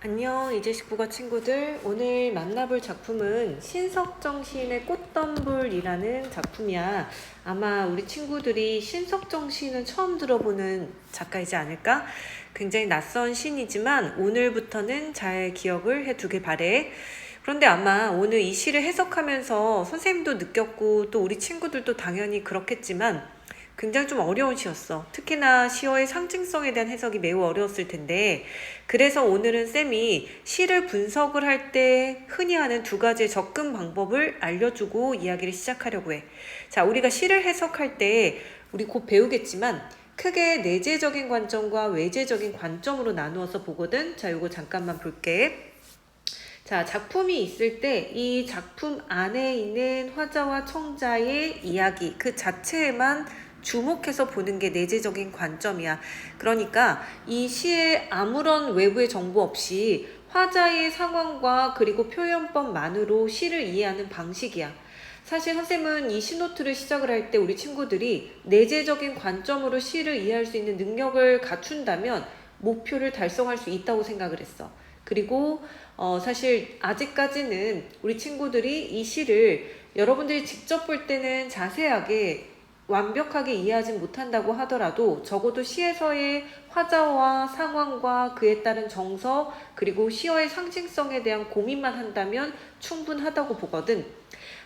안녕, 이재식국어 친구들. 오늘 만나볼 작품은 신석정시인의 꽃덤불이라는 작품이야. 아마 우리 친구들이 신석정시인은 처음 들어보는 작가이지 않을까? 굉장히 낯선 시이지만 오늘부터는 잘 기억을 해두길 바래. 그런데 아마 오늘 이 시를 해석하면서 선생님도 느꼈고 또 우리 친구들도 당연히 그렇겠지만 굉장히 좀 어려운 시였어. 특히나 시어의 상징성에 대한 해석이 매우 어려웠을 텐데, 그래서 오늘은 쌤이 시를 분석을 할 때 흔히 하는 두 가지의 접근 방법을 알려주고 이야기를 시작하려고 해. 자, 우리가 시를 해석할 때 우리 곧 배우겠지만 크게 내재적인 관점과 외재적인 관점으로 나누어서 보거든. 자, 요거 잠깐만 볼게. 자, 작품이 있을 때 이 작품 안에 있는 화자와 청자의 이야기 그 자체에만 주목해서 보는 게 내재적인 관점이야. 그러니까 이 시에 아무런 외부의 정보 없이 화자의 상황과 그리고 표현법만으로 시를 이해하는 방식이야. 사실 선생님은 이 시노트를 시작을 할 때 우리 친구들이 내재적인 관점으로 시를 이해할 수 있는 능력을 갖춘다면 목표를 달성할 수 있다고 생각을 했어. 그리고 사실 아직까지는 우리 친구들이 이 시를 여러분들이 직접 볼 때는 자세하게 완벽하게 이해하지 못한다고 하더라도 적어도 시에서의 화자와 상황과 그에 따른 정서 그리고 시어의 상징성에 대한 고민만 한다면 충분하다고 보거든.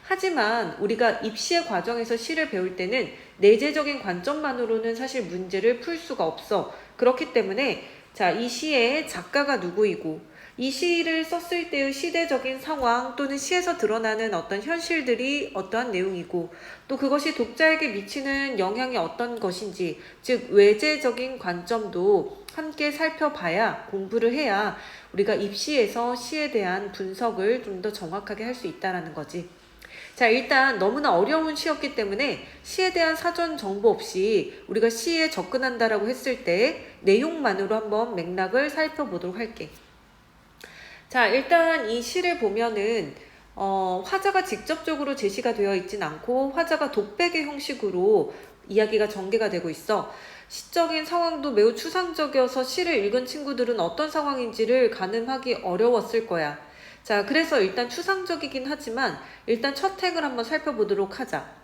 하지만 우리가 입시의 과정에서 시를 배울 때는 내재적인 관점만으로는 사실 문제를 풀 수가 없어. 그렇기 때문에 자, 이 시의 작가가 누구이고 이 시를 썼을 때의 시대적인 상황 또는 시에서 드러나는 어떤 현실들이 어떠한 내용이고 또 그것이 독자에게 미치는 영향이 어떤 것인지 즉 외재적인 관점도 함께 살펴봐야 공부를 해야 우리가 입시에서 시에 대한 분석을 좀 더 정확하게 할 수 있다는 거지. 자, 일단 너무나 어려운 시였기 때문에 시에 대한 사전 정보 없이 우리가 시에 접근한다라고 했을 때 내용만으로 한번 맥락을 살펴보도록 할게. 자, 일단 이 시를 보면은 화자가 직접적으로 제시가 되어 있진 않고 화자가 독백의 형식으로 이야기가 전개가 되고 있어. 시적인 상황도 매우 추상적이어서 시를 읽은 친구들은 어떤 상황인지를 가늠하기 어려웠을 거야. 자, 그래서 일단 추상적이긴 하지만 일단 첫 행을 한번 살펴보도록 하자.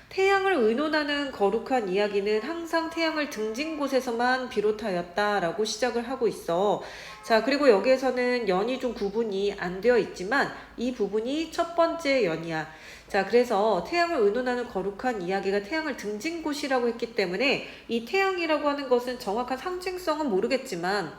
태양을 의논하는 거룩한 이야기는 항상 태양을 등진 곳에서만 비롯하였다라고 시작을 하고 있어. 자, 그리고 여기에서는 연이 좀 구분이 안 되어 있지만 이 부분이 첫 번째 연이야. 자, 그래서 태양을 의논하는 거룩한 이야기가 태양을 등진 곳이라고 했기 때문에 이 태양이라고 하는 것은 정확한 상징성은 모르겠지만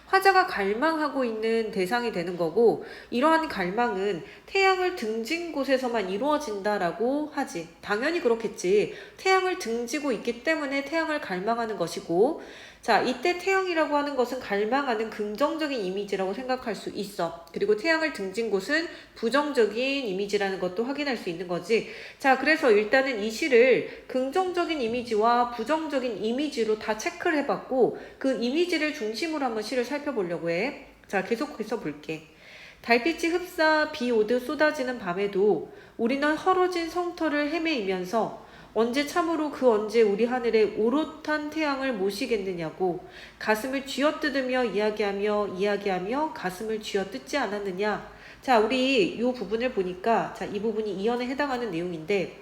화자가 갈망하고 있는 대상이 되는 거고 이러한 갈망은 태양을 등진 곳에서만 이루어진다라고 하지. 당연히 그렇겠지. 태양을 등지고 있기 때문에 태양을 갈망하는 것이고 자, 이때 태양이라고 하는 것은 갈망하는 긍정적인 이미지라고 생각할 수 있어. 그리고 태양을 등진 곳은 부정적인 이미지라는 것도 확인할 수 있는 거지. 자, 그래서 일단은 이 시를 긍정적인 이미지와 부정적인 이미지로 다 체크를 해봤고 그 이미지를 중심으로 한번 시를 살펴보려고 해. 자, 계속해서 볼게. 달빛이 흡사 비 오듯 쏟아지는 밤에도 우리는 헐어진 성터를 헤매이면서 언제 참으로 그 언제 우리 하늘에 오롯한 태양을 모시겠느냐고 가슴을 쥐어뜯으며 이야기하며 가슴을 쥐어뜯지 않았느냐. 자, 우리 이 부분을 보니까 자, 이 부분이 이연에 해당하는 내용인데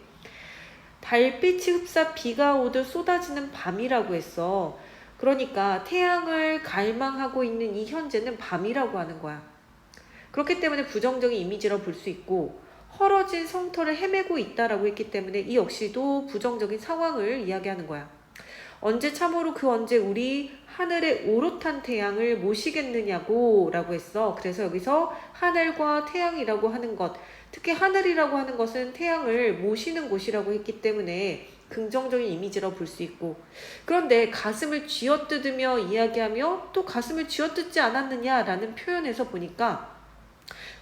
달빛이 흡사 비가 오듯 쏟아지는 밤이라고 했어. 그러니까 태양을 갈망하고 있는 이 현재는 밤이라고 하는 거야. 그렇기 때문에 부정적인 이미지로 볼 수 있고 헐어진 성터를 헤매고 있다라고 했기 때문에 이 역시도 부정적인 상황을 이야기하는 거야. 언제 참으로 그 언제 우리 하늘의 오롯한 태양을 모시겠느냐고 라고 했어. 그래서 여기서 하늘과 태양이라고 하는 것, 특히 하늘이라고 하는 것은 태양을 모시는 곳이라고 했기 때문에 긍정적인 이미지로 볼 수 있고 그런데 가슴을 쥐어뜯으며 이야기하며 또 가슴을 쥐어뜯지 않았느냐라는 표현에서 보니까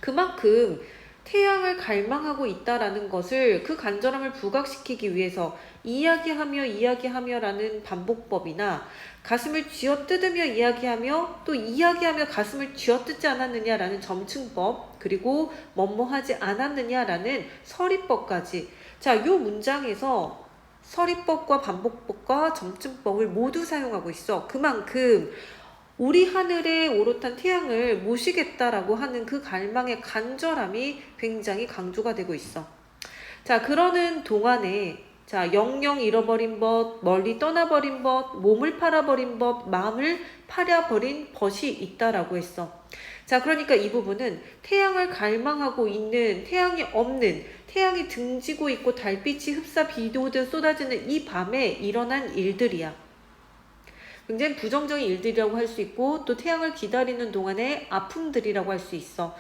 그만큼 태양을 갈망하고 있다라는 것을 그 간절함을 부각시키기 위해서 이야기하며라는 반복법이나 가슴을 쥐어뜯으며 이야기하며 또 이야기하며 가슴을 쥐어뜯지 않았느냐라는 점층법 그리고 뭐뭐하지 않았느냐라는 서리법까지 자, 요 문장에서 서리법과 반복법과 점층법을 모두 사용하고 있어. 그만큼 우리 하늘에 오롯한 태양을 모시겠다라고 하는 그 갈망의 간절함이 굉장히 강조가 되고 있어. 자, 그러는 동안에 자, 영영 잃어버린 법, 멀리 떠나버린 법, 몸을 팔아버린 법, 마음을 팔아버린 벗이 있다라고 했어. 자, 그러니까 이 부분은 태양을 갈망하고 있는, 태양이 없는, 태양이 등지고 있고 달빛이 흡사 비오듯 쏟아지는 이 밤에 일어난 일들이야. 굉장히 부정적인 일들이라고 할 수 있고 또 태양을 기다리는 동안의 아픔들이라고 할 수 있어.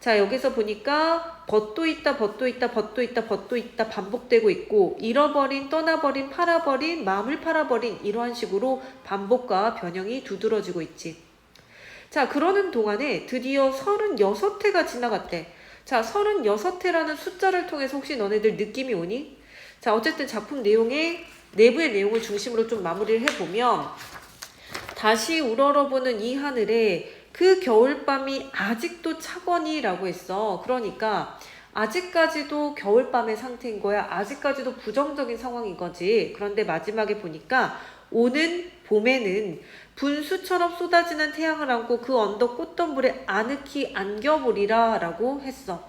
자, 여기서 보니까 벗도 있다, 벗도 있다, 벗도 있다, 벗도 있다 반복되고 있고 잃어버린, 떠나버린, 팔아버린, 마음을 팔아버린 이러한 식으로 반복과 변형이 두드러지고 있지. 자, 그러는 동안에 드디어 36회가 지나갔대. 자, 36회라는 숫자를 통해서 혹시 너네들 느낌이 오니? 자, 어쨌든 작품 내용의 내부의 내용을 중심으로 좀 마무리를 해보면 다시 우러러보는 이 하늘에 그 겨울밤이 아직도 차거니라고 했어. 그러니까 아직까지도 겨울밤의 상태인 거야. 아직까지도 부정적인 상황인 거지. 그런데 마지막에 보니까 오는 봄에는 분수처럼 쏟아지는 태양을 안고 그 언덕 꽃덤불에 아늑히 안겨보리라 라고 했어.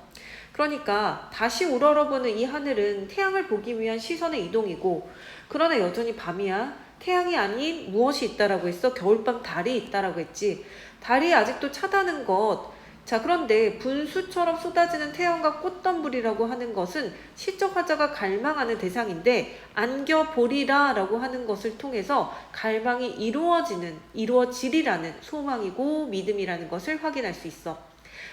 그러니까 다시 우러러보는 이 하늘은 태양을 보기 위한 시선의 이동이고 그러나 여전히 밤이야. 태양이 아닌 무엇이 있다라고 했어? 겨울밤 달이 있다라고 했지. 달이 아직도 차다는 것. 자, 그런데 분수처럼 쏟아지는 태양과 꽃덤불이라고 하는 것은 시적 화자가 갈망하는 대상인데 안겨보리라 라고 하는 것을 통해서 갈망이 이루어지리라는 소망이고 믿음이라는 것을 확인할 수 있어.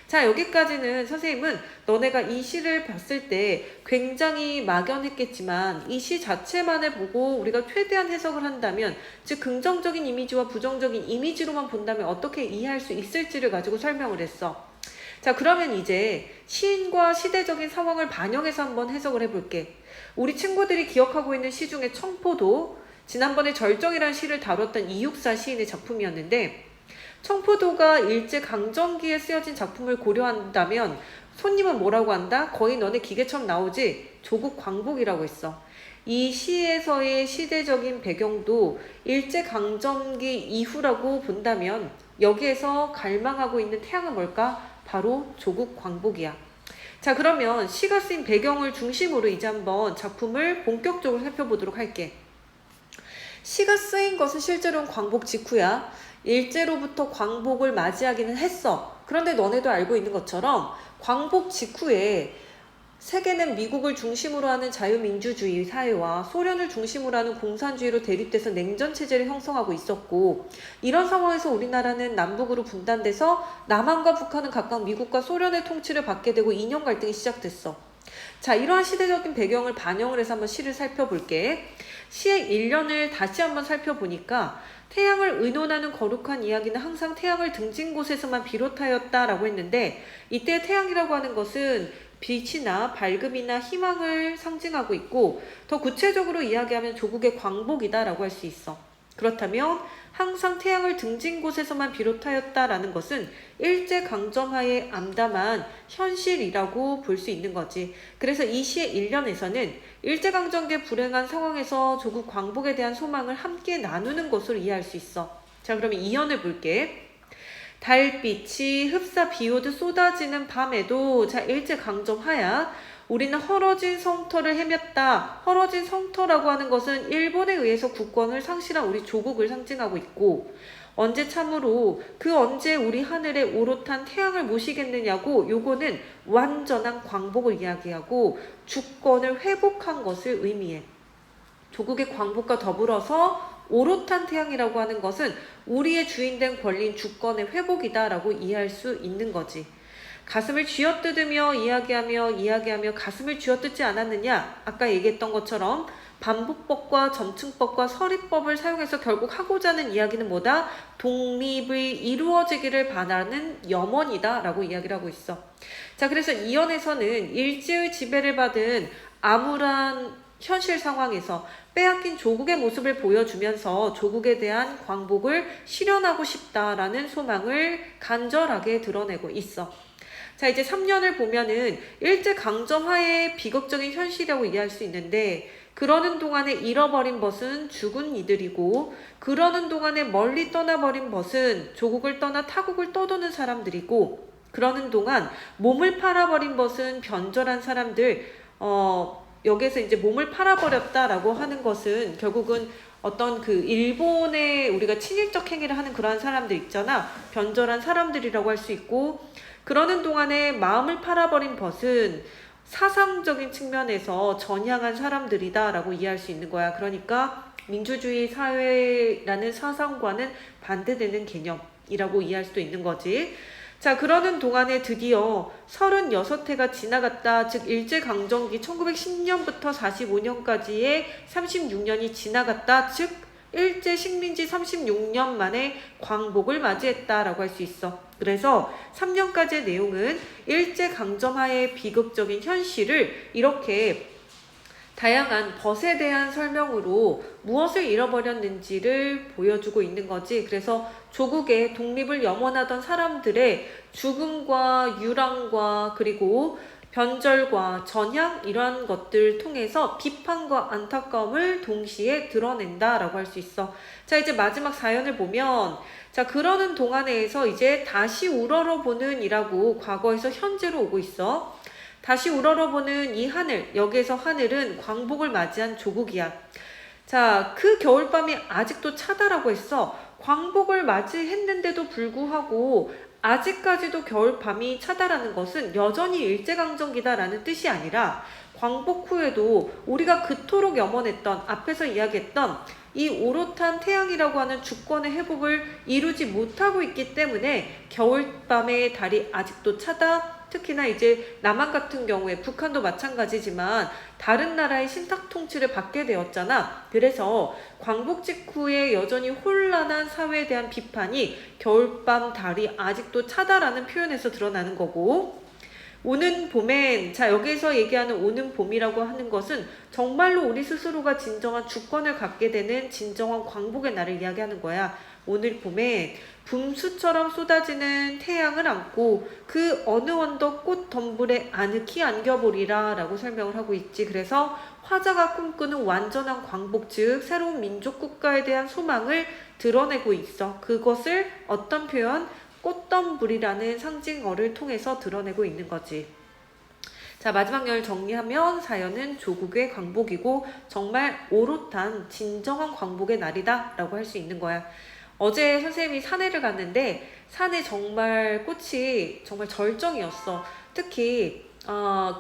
자, 여기까지는 선생님은 너네가 이 시를 봤을 때 굉장히 막연했겠지만 이 시 자체만을 보고 우리가 최대한 해석을 한다면 즉 긍정적인 이미지와 부정적인 이미지로만 본다면 어떻게 이해할 수 있을지를 가지고 설명을 했어. 자, 그러면 이제 시인과 시대적인 상황을 반영해서 한번 해석을 해볼게. 우리 친구들이 기억하고 있는 시 중에 청포도, 지난번에 절정이라는 시를 다뤘던 이육사 시인의 작품이었는데 청포도가 일제강점기에 쓰여진 작품을 고려한다면 손님은 뭐라고 한다? 거의 너네 기계처럼 나오지? 조국 광복이라고 했어. 이 시에서의 시대적인 배경도 일제강점기 이후라고 본다면 여기에서 갈망하고 있는 태양은 뭘까? 바로 조국 광복이야. 자, 그러면 시가 쓰인 배경을 중심으로 이제 한번 작품을 본격적으로 살펴보도록 할게. 시가 쓰인 것은 실제로는 광복 직후야. 일제로부터 광복을 맞이하기는 했어. 그런데 너네도 알고 있는 것처럼 광복 직후에 세계는 미국을 중심으로 하는 자유민주주의 사회와 소련을 중심으로 하는 공산주의로 대립돼서 냉전체제를 형성하고 있었고 이런 상황에서 우리나라는 남북으로 분단돼서 남한과 북한은 각각 미국과 소련의 통치를 받게 되고 이념 갈등이 시작됐어. 자, 이러한 시대적인 배경을 반영을 해서 한번 시를 살펴볼게. 시의 일련을 다시 한번 살펴보니까 태양을 의논하는 거룩한 이야기는 항상 태양을 등진 곳에서만 비롯하였다라고 했는데 이때 태양이라고 하는 것은 빛이나 밝음이나 희망을 상징하고 있고 더 구체적으로 이야기하면 조국의 광복이다라고 할 수 있어. 그렇다면 항상 태양을 등진 곳에서만 비롯하였다라는 것은 일제강점하에 암담한 현실이라고 볼 수 있는 거지. 그래서 이 시의 일련에서는 일제강점기에 불행한 상황에서 조국 광복에 대한 소망을 함께 나누는 것으로 이해할 수 있어. 자, 그러면 이연을 볼게. 달빛이 흡사 비오듯 쏟아지는 밤에도 자, 일제강점하야 우리는 헐어진 성터를 헤맸다. 헐어진 성터라고 하는 것은 일본에 의해서 국권을 상실한 우리 조국을 상징하고 있고 언제 참으로 그 언제 우리 하늘에 오롯한 태양을 모시겠느냐고 요거는 완전한 광복을 이야기하고 주권을 회복한 것을 의미해. 조국의 광복과 더불어서 오롯한 태양이라고 하는 것은 우리의 주인된 권리인 주권의 회복이다라고 이해할 수 있는 거지. 가슴을 쥐어뜯으며 이야기하며 가슴을 쥐어뜯지 않았느냐? 아까 얘기했던 것처럼 반복법과 점층법과 서리법을 사용해서 결국 하고자 하는 이야기는 뭐다? 독립의 이루어지기를 바라는 염원이다 라고 이야기를 하고 있어. 자, 그래서 이연에서는 일제의 지배를 받은 암울한 현실 상황에서 빼앗긴 조국의 모습을 보여주면서 조국에 대한 광복을 실현하고 싶다라는 소망을 간절하게 드러내고 있어. 자, 이제 3년을 보면은 일제강점하의 비극적인 현실이라고 이해할 수 있는데 그러는 동안에 잃어버린 벗은 죽은 이들이고 그러는 동안에 멀리 떠나버린 벗은 조국을 떠나 타국을 떠도는 사람들이고 그러는 동안 몸을 팔아버린 벗은 변절한 사람들. 여기서 이제 몸을 팔아버렸다라고 하는 것은 결국은 어떤 그 일본의 우리가 친일적 행위를 하는 그러한 사람들 있잖아. 변절한 사람들이라고 할 수 있고 그러는 동안에 마음을 팔아버린 벗은 사상적인 측면에서 전향한 사람들이다라고 이해할 수 있는 거야. 그러니까 민주주의 사회라는 사상과는 반대되는 개념이라고 이해할 수도 있는 거지. 자, 그러는 동안에 드디어 36해가 지나갔다. 즉 일제강점기 1910년부터 45년까지의 36년이 지나갔다. 즉 일제식민지 36년 만에 광복을 맞이했다라고 할 수 있어. 그래서 3년까지의 내용은 일제강점하의 비극적인 현실을 이렇게 다양한 벗에 대한 설명으로 무엇을 잃어버렸는지를 보여주고 있는 거지. 그래서 조국의 독립을 염원하던 사람들의 죽음과 유랑과 그리고 변절과 전향 이러한 것들 통해서 비판과 안타까움을 동시에 드러낸다라고 할 수 있어. 자, 이제 마지막 사연을 보면 자, 그러는 동안에서 이제 다시 우러러보는 이라고 과거에서 현재로 오고 있어. 다시 우러러보는 이 하늘, 여기에서 하늘은 광복을 맞이한 조국이야. 자, 그 겨울밤이 아직도 차다라고 했어. 광복을 맞이했는데도 불구하고 아직까지도 겨울밤이 차다라는 것은 여전히 일제강점기다라는 뜻이 아니라 광복 후에도 우리가 그토록 염원했던 앞에서 이야기했던 이 오롯한 태양이라고 하는 주권의 회복을 이루지 못하고 있기 때문에 겨울밤의 달이 아직도 차다. 특히나 이제 남한 같은 경우에 북한도 마찬가지지만 다른 나라의 신탁 통치를 받게 되었잖아. 그래서 광복 직후에 여전히 혼란한 사회에 대한 비판이 겨울밤 달이 아직도 차다라는 표현에서 드러나는 거고 오는 봄엔 자 여기서 얘기하는 오는 봄이라고 하는 것은 정말로 우리 스스로가 진정한 주권을 갖게 되는 진정한 광복의 날을 이야기하는 거야. 오늘 봄에 붐수처럼 쏟아지는 태양을 안고 그 어느 언덕 꽃 덤불에 아늑히 안겨보리라 라고 설명을 하고 있지. 그래서 화자가 꿈꾸는 완전한 광복 즉 새로운 민족 국가에 대한 소망을 드러내고 있어. 그것을 어떤 표현? 꽃덤불이라는 상징어를 통해서 드러내고 있는 거지. 자, 마지막 열 정리하면 사연은 조국의 광복이고 정말 오롯한 진정한 광복의 날이다 라고 할 수 있는 거야. 어제 선생님이 산에를 갔는데 산에 정말 꽃이 정말 절정이었어. 특히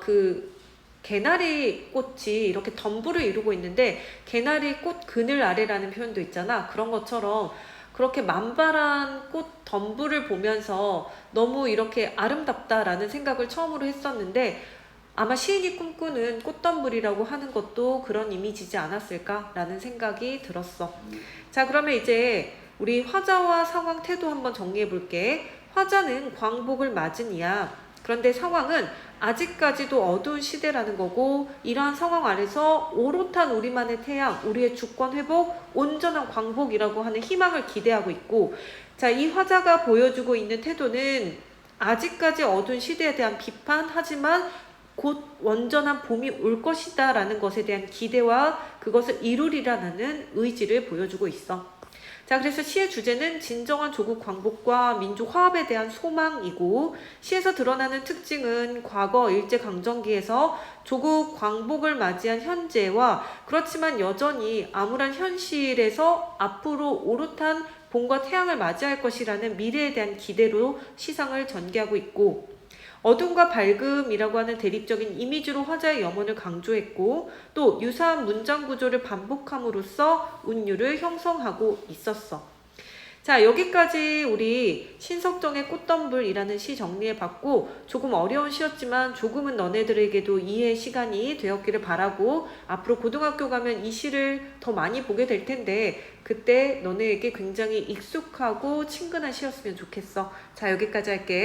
그 개나리 꽃이 이렇게 덤불을 이루고 있는데 개나리 꽃 그늘 아래라는 표현도 있잖아. 그런 것처럼 그렇게 만발한 꽃 덤불을 보면서 너무 이렇게 아름답다라는 생각을 처음으로 했었는데 아마 시인이 꿈꾸는 꽃덤불이라고 하는 것도 그런 이미지지 않았을까라는 생각이 들었어. 자, 그러면 이제 우리 화자와 상황 태도 한번 정리해 볼게. 화자는 광복을 맞은 이야. 그런데 상황은 아직까지도 어두운 시대라는 거고 이러한 상황 아래서 오롯한 우리만의 태양, 우리의 주권 회복, 온전한 광복이라고 하는 희망을 기대하고 있고 자, 이 화자가 보여주고 있는 태도는 아직까지 어두운 시대에 대한 비판 하지만 곧 완전한 봄이 올 것이다 라는 것에 대한 기대와 그것을 이루리라는 의지를 보여주고 있어. 자, 그래서 시의 주제는 진정한 조국 광복과 민족 화합에 대한 소망이고 시에서 드러나는 특징은 과거 일제강점기에서 조국 광복을 맞이한 현재와 그렇지만 여전히 암울한 현실에서 앞으로 오롯한 봄과 태양을 맞이할 것이라는 미래에 대한 기대로 시상을 전개하고 있고 어둠과 밝음이라고 하는 대립적인 이미지로 화자의 염원을 강조했고 또 유사한 문장 구조를 반복함으로써 운율을 형성하고 있었어. 자, 여기까지 우리 신석정의 꽃덤불이라는 시 정리해봤고 조금 어려운 시였지만 조금은 너네들에게도 이해의 시간이 되었기를 바라고 앞으로 고등학교 가면 이 시를 더 많이 보게 될 텐데 그때 너네에게 굉장히 익숙하고 친근한 시였으면 좋겠어. 자, 여기까지 할게.